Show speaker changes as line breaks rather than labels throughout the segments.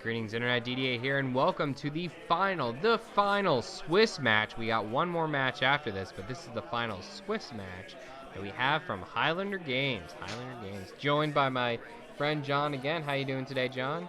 Greetings, Internet DDA here, and welcome to the final Swiss match. We got one more match after this, but this is the final Swiss match that we have from Highlander Games. Joined by my friend John again. How you doing today, John?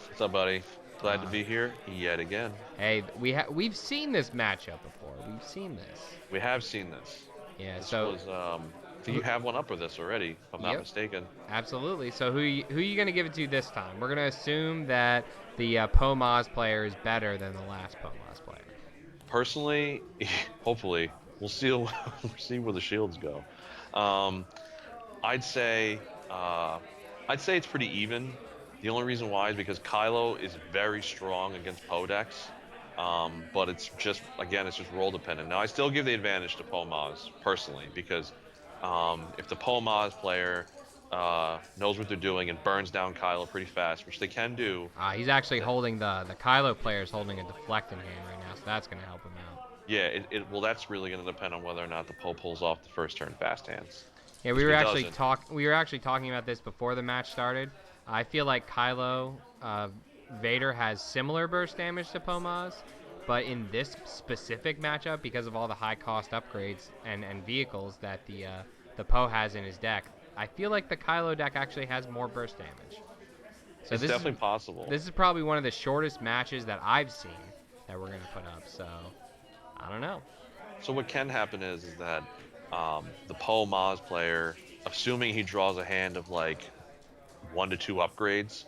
What's up, buddy? Glad to be here yet again.
Hey, we've seen this matchup before. We've seen this.
We have seen this.
Yeah.
This
So
was, you have one up with this already, if I'm not mistaken.
Absolutely. So who you gonna give it to this time? We're gonna assume that the eMaz player is better than the last eMaz player.
Personally, hopefully, we'll see. We'll see where the shields go. I'd say it's pretty even. The only reason why is because eKylo is very strong against ePoe decks, but it's just role dependent. Now I still give the advantage to eMaz personally because if the eMaz player knows what they're doing and burns down eKylo pretty fast, which they can do.
He's actually holding the eKylo player is holding a deflect in hand right now, so that's gonna help him out.
Yeah, that's really gonna depend on whether or not the ePoe pulls off the first turn fast hands.
Yeah, we were actually talking about this before the match started. I feel like eKylo, Vader has similar burst damage to eMaz, but in this specific matchup, because of all the high cost upgrades and vehicles that the ePoe has in his deck, I feel like the eKylo deck actually has more burst damage. So
it's definitely possible.
This is probably one of the shortest matches that I've seen that we're gonna put up. So I don't know.
So what can happen is that the eMaz player, assuming he draws a hand of like 1 to 2 upgrades,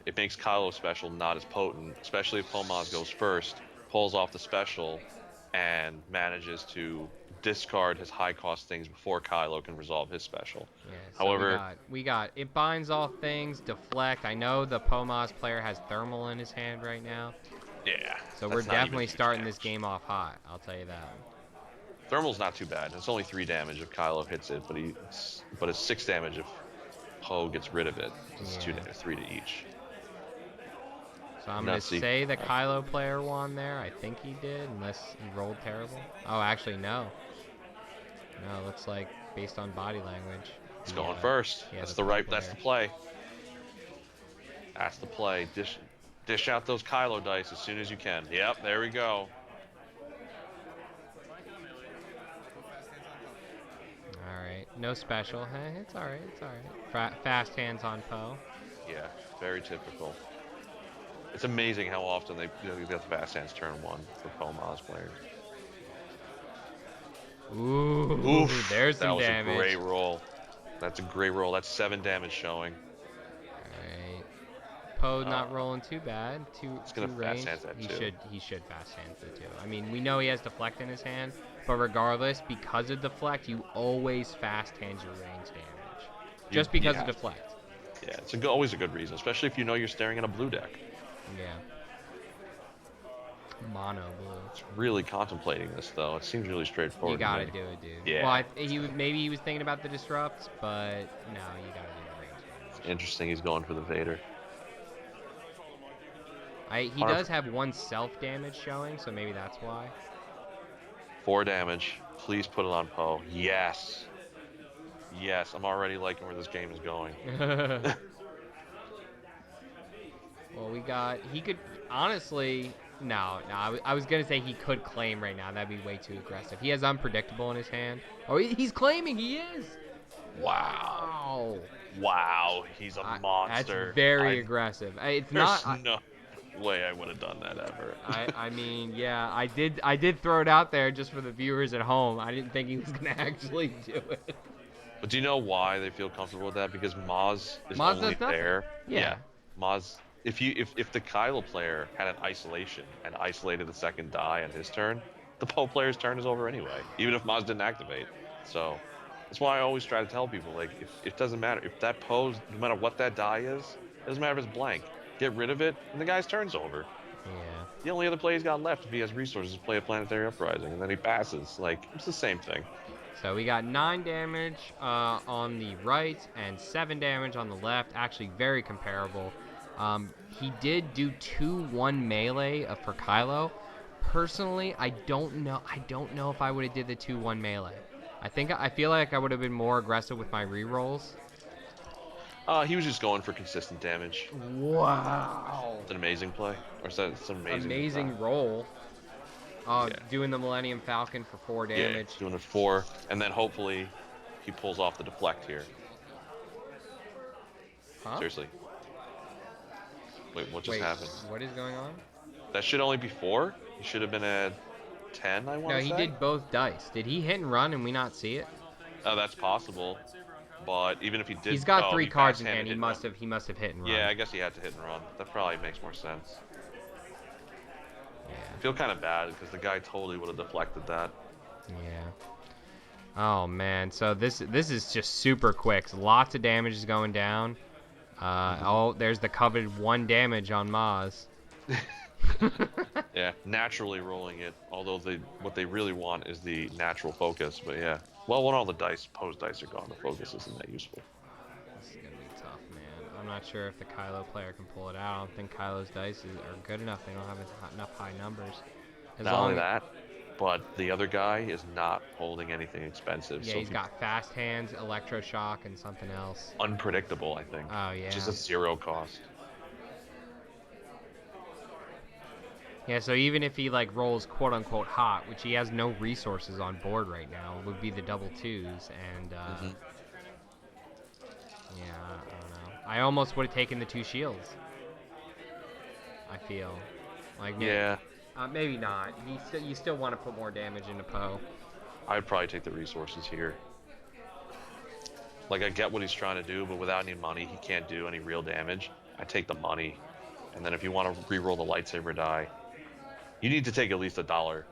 it makes eKylo special not as potent, especially if eMaz goes first, pulls off the special, and manages to discard his high cost things before eKylo can resolve his special.
Yeah, so
however,
we got it binds all things, deflect. I know the eMaz player has thermal in his hand right now.
Yeah.
So we're definitely starting this game off hot, I'll tell you that.
Thermal's not too bad. It's only 3 damage if eKylo hits it, but it's 6 damage if ePoe gets rid of it. It's 3 to each.
So I'm going to say the eKylo player won there. I think he did, unless he rolled terrible. Oh, actually, no. No, it looks like, based on body language.
He's going first. That's the play. That's the play. Dish out those eKylo dice as soon as you can. Yep, there we go.
Alright, no special. Hey, it's alright, Fast hands on ePoe.
Yeah, very typical. It's amazing how often they get the fast hands turn 1 for eMaz players.
Ooh, there's some damage.
That was a great roll. That's a great roll. That's 7 damage showing.
Alright. ePoe not rolling too bad.
He's gonna fast hands that too.
He should fast hands it too. I mean, we know he has deflect in his hand, but regardless, because of deflect, you always fast hand your range damage. Just because of deflect.
Yeah, it's always a good reason, especially if you know you're staring at a blue deck.
Yeah. Mono blue.
It's really contemplating this though. It seems really straightforward.
You gotta do it, dude.
Yeah.
Well, maybe he was thinking about the disrupt, but no, you gotta do the range damage.
It's interesting. He's going for the Vader.
He does have 1 self damage showing, so maybe that's why.
4 damage. Please put it on ePoe. Yes. Yes, I'm already liking where this game is going.
Well, he could, honestly, no, I was going to say he could claim right now. That'd be way too aggressive. He has unpredictable in his hand. Oh, he's claiming, he is.
Wow. Wow, he's a monster.
That's very aggressive. It's
There's
not...
no way I would have done that ever.
I mean, yeah, I did throw it out there just for the viewers at home. I didn't think he was going to actually do it.
But do you know why they feel comfortable with that? Because Maz is only there.
Yeah.
Maz. If the eKylo player had an isolation and isolated the second die on his turn, the ePoe player's turn is over anyway, even if Maz didn't activate. So that's why I always try to tell people, like, if it doesn't matter if that pose, no matter what that die is, it doesn't matter if it's blank. Get rid of it, and the guy's turn's over.
Yeah.
The only other play he's got left, if he has resources, is play a Planetary Uprising, and then he passes. Like, it's the same thing.
So we got 9 damage on the right and 7 damage on the left. Actually, very comparable. He did do 2-1 melee for eKylo. Personally, I don't know if I would have did the 2-1 melee. I feel like I would have been more aggressive with my rerolls.
He was just going for consistent damage.
Wow.
It's an amazing play, or is that it's an amazing?
Amazing roll. Oh,
Yeah.
doing the Millennium Falcon for 4
Yeah,
damage.
doing it 4, and then hopefully he pulls off the deflect here.
Huh?
Seriously. Wait, what just
Wait,
happened?
what is going on?
That should only be 4. He should have been at 10, I want
No,
to
he
say.
did both dice. Did he hit and run and we not see it?
Oh, that's possible. But even if he did,
He's got 3
he
cards in
backhanded
hand. He
hit and
must
run.
have hit and run.
Yeah, I guess he had to hit and run. That probably makes more sense.
Yeah.
I feel kind of bad because the guy totally would have deflected that.
Yeah. Oh man, so this is just super quick. Lots of damage is going down. Oh, there's the coveted 1 damage on Maz.
Yeah, naturally rolling it. Although what they really want is the natural focus. But yeah, well, when all the Poe's dice are gone, the focus isn't that useful.
This is gonna be tough, man. I'm not sure if the Kylo player can pull it out. I don't think Kylo's dice are good enough. They don't have enough high numbers.
Not only that, but the other guy is not holding anything expensive.
Yeah,
so
he's got fast hands, electroshock, and something else.
Unpredictable, I think.
Oh yeah.
Just a 0 cost.
Yeah, so even if he like rolls quote unquote hot, which he has no resources on board right now, would be the double 2s, and yeah, I don't know. I almost would have taken the 2 shields. I feel like maybe not. You still want to put more damage into Poe.
I'd probably take the resources here. Like, I get what he's trying to do, but without any money, he can't do any real damage. I take the money, and then if you want to re-roll the lightsaber die, you need to take at least $1.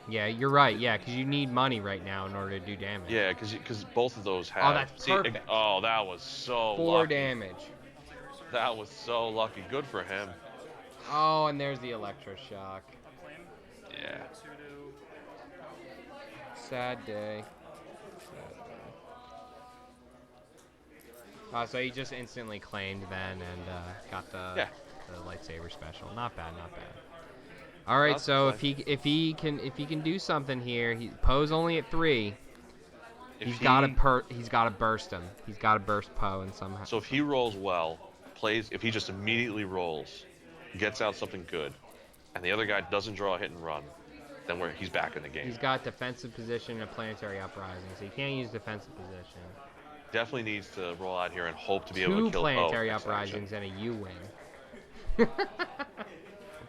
Yeah, you're right. Yeah, because you need money right now in order to do damage.
Yeah, because both of those have.
Oh, that's perfect.
Oh, that was so
4
lucky.
damage.
That was so lucky. Good for him.
Oh, and there's the electroshock.
Yeah.
Sad day. So he just instantly claimed then and got the lightsaber special. Not bad, not bad. All right, so if he can do something here, Poe's only at 3. He's got to burst him. He's got to burst Poe in somehow.
So if he rolls well, if he just immediately rolls, gets out something good, and the other guy doesn't draw a hit and run, then he's back in the game.
He's got defensive position and a planetary uprising, so he can't use defensive position.
Definitely needs to roll out here and hope to be able to
2
kill
planetary
Poe
uprisings and a U-wing.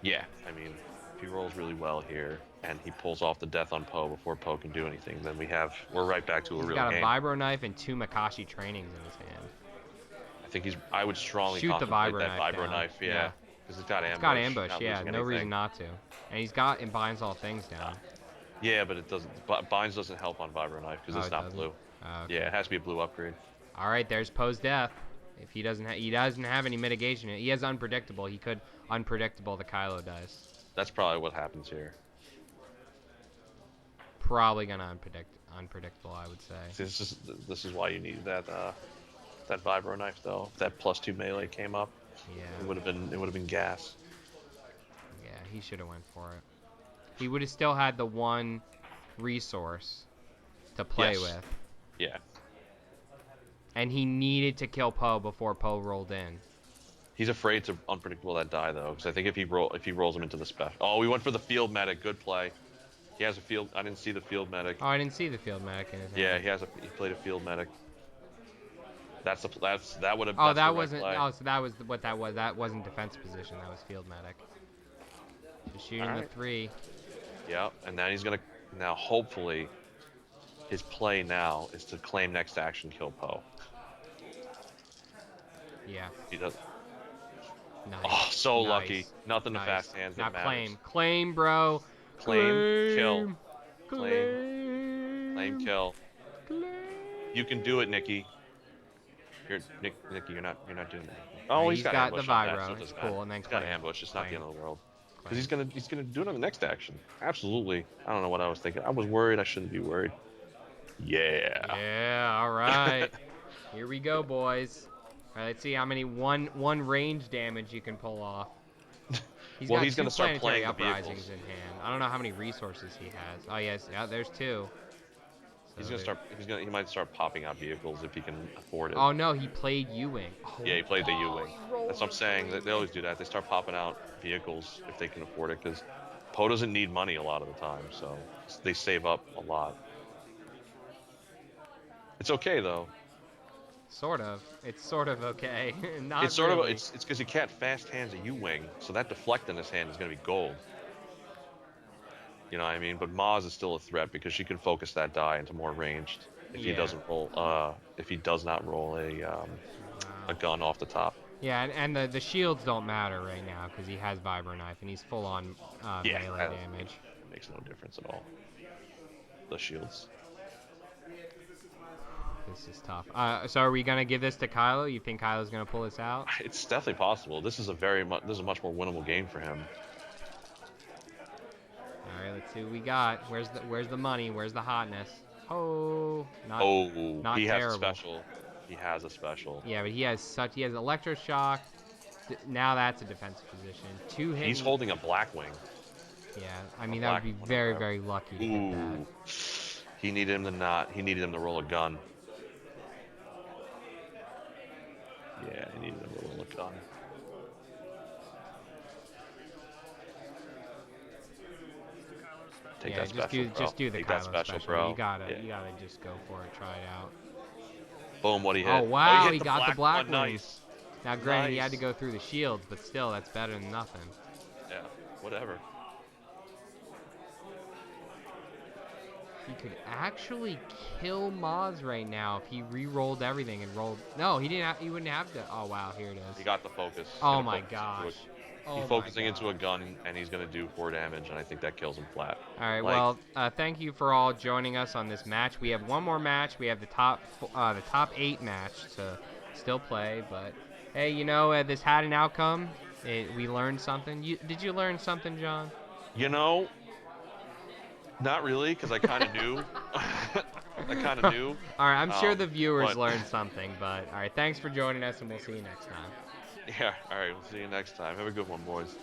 Yeah, I mean, if he rolls really well here and he pulls off the death on Poe before Poe can do anything, then we're right back to a real game.
He's got a vibro knife and 2 Makashi trainings in his hand.
I think I would strongly
shoot the
contemplate
vibro
that
knife
vibro
down.
knife, yeah. Because it's got ambush.
It's got ambush,
not
yeah.
losing
No
anything.
reason not to. And he's got and binds all things down.
Yeah, but it doesn't. Binds doesn't help on vibro knife because it's not blue.
Oh, okay.
Yeah, it has to be a blue upgrade.
All right, there's Poe's death. If he doesn't have any mitigation, he has unpredictable. He could unpredictable the Kylo dice.
That's probably what happens here.
Probably gonna unpredictable, I would say.
This is why you need that vibro knife though. If that +2 melee came up,
yeah,
it would have been gas.
Yeah, he should have went for it. He would have still had the 1 resource to play with.
Yeah.
And he needed to kill Poe before Poe rolled in.
He's afraid to unpredictable that die though, because I think if he rolls him into the special. Oh, we went for the field medic. Good play. He has a field. I didn't see the field medic.
Oh, I didn't see the field medic in his hand.
Yeah, he played a field medic. That would have.
Oh, that wasn't. Oh, so that was what that was. That wasn't defense position. That was field medic. Just shooting the 3.
Yeah, and now he's gonna. Now hopefully, his play now is to claim next action kill Poe.
Yeah.
He does.
Nice.
Oh, so
Nice.
lucky. Nothing to
Nice.
fast hands.
Not
that
claim.
matters.
Claim, bro.
Claim. Kill.
Claim.
Claim. Kill.
Claim.
You can do it, Nikki. Nikki, you're not doing that. Oh,
Yeah,
he's got
got the
ambush on that,
vibro.
so it
It's
doesn't
cool,
matter.
and then
He's got
claim.
ambush. It's not the
Claim.
end of the world.
Claim.
Because he's gonna do it on the next action. Absolutely. I don't know what I was thinking. I was worried. I shouldn't be worried. Yeah.
Yeah. All right. Here we go, boys. All right, let's see how many one range damage you can pull off. He's
Well,
got
he's
2
gonna start
planetary
playing the
uprisings
vehicles.
in hand. I don't know how many resources he has. Oh yes, yeah, there's 2.
He's gonna start. He might start popping out vehicles if he can afford it.
Oh no, he played U-wing.
Yeah, he played the U-wing.
He rolled
That's what I'm saying. That they always do that. They start popping out vehicles if they can afford it, because Poe doesn't need money a lot of the time, so they save up a lot. It's okay though.
Sort of. It's sort of okay. Not
It's sort
really.
of it's because he can't fast hands a U-wing, so that deflect in his hand is gonna be gold. You know what I mean? But Maz is still a threat because she can focus that die into more ranged if he doesn't roll. If he does not roll a gun off the top.
Yeah, and the shields don't matter right now because he has Vibro Knife and he's full on melee damage.
It makes no difference at all. The shields.
This is tough. So are we gonna give this to Kylo? You think Kylo's gonna pull this out?
It's definitely possible. This is a much more winnable game for him.
All right, let's see what we got. Where's the money? Where's the hotness? Oh, not
he
terrible.
has a special. He has a special.
Yeah, but he has electroshock. Now that's a defensive position. 2 hits.
He's holding a Blackwing.
Yeah, I mean that would be very, very lucky to hit that.
He needed him to not. He needed him to roll a gun. Yeah, he needed him to roll a gun. Take that special, bro.
Just do the
Take
Kylo
that special, bro.
You gotta just go for it. Try it out.
Boom! What he hit?
Oh wow, he got the
black
Blackwing.
Nice.
Now, granted, he had to go through the shields, but still, that's better than nothing.
Yeah, whatever.
He could actually kill Maz right now if he re-rolled everything and rolled. No, he didn't. He wouldn't have to. Oh wow, here it is.
He got the focus.
Oh my gosh.
He's focusing into a gun, and he's gonna do 4 damage, and I think that kills him flat.
All right. Well, thank you for all joining us on this match. We have one more match. We have the top 8 match to still play, but hey, you know, this had an outcome. We learned something. Did you learn something, John?
You know, not really, because I kind of knew. I kind of knew.
All right, I'm sure the viewers learned something, but all right, thanks for joining us, and we'll see you next time.
Yeah, all right, we'll see you next time. Have a good one, boys.